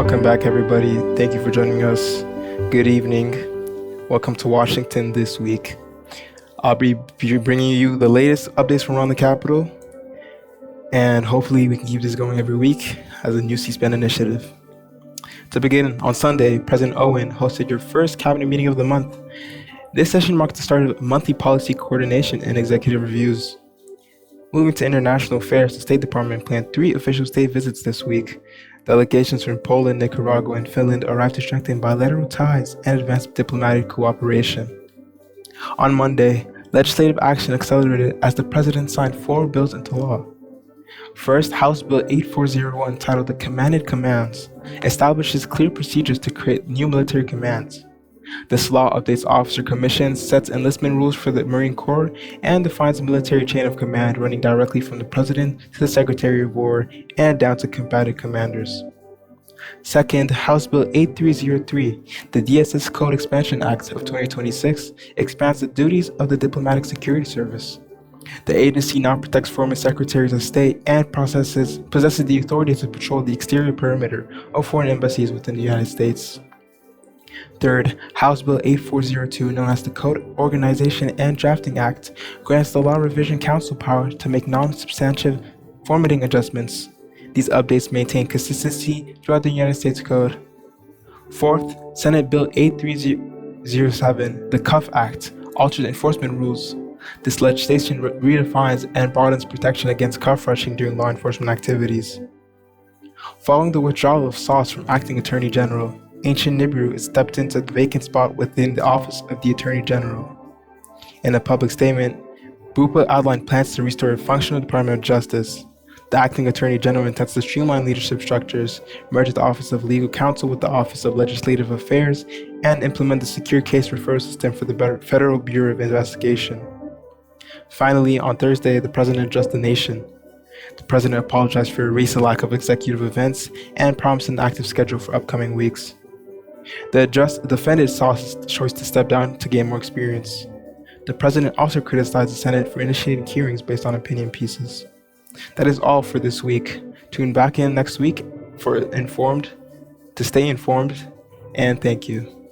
Welcome back, everybody. Thank you for joining us. Good evening. Welcome to Washington this week. I'll be bringing you the latest updates from around the Capitol, and hopefully we can keep this going every week as a new CSPAN initiative. To begin, on Sunday, President Owen hosted your first cabinet meeting of the month. This session marked the start of monthly policy coordination and executive reviews. Moving to international affairs, the State Department planned 3 official state visits this week. Delegations from Poland, Nicaragua, and Finland arrived to strengthen bilateral ties and advance diplomatic cooperation. On Monday, legislative action accelerated as the President signed 4 bills into law. First, House Bill 8401, titled The Commanded Commands, establishes clear procedures to create new military commands. This law updates officer commissions, sets enlistment rules for the Marine Corps, and defines a military chain of command running directly from the President to the Secretary of War and down to combatant commanders. Second, House Bill 8303, the DSS Code Expansion Act of 2026, expands the duties of the Diplomatic Security Service. The agency now protects former secretaries of state and possesses the authority to patrol the exterior perimeter of foreign embassies within the United States. Third, House Bill 8402, known as the Code Organization and Drafting Act, grants the Law Revision Council power to make non-substantive formatting adjustments. These updates maintain consistency throughout the United States Code. Fourth, Senate Bill 8307, the CUF Act, alters enforcement rules. This legislation redefines and broadens protection against cuff rushing during law enforcement activities. Following the withdrawal of Sauce from Acting Attorney General, Ancient Nibiru stepped into the vacant spot within the Office of the Attorney General. In a public statement, Bupa outlined plans to restore a functional Department of Justice. The Acting Attorney General intends to streamline leadership structures, merge the Office of Legal Counsel with the Office of Legislative Affairs, and implement the secure case referral system for the Federal Bureau of Investigation. Finally, on Thursday, the President addressed the nation. The President apologized for a recent lack of executive events and promised an active schedule for upcoming weeks. The defended Sauce's choice to step down to gain more experience. The President also criticized the Senate for initiating hearings based on opinion pieces. That is all for this week. Tune back in next week to stay informed, and thank you.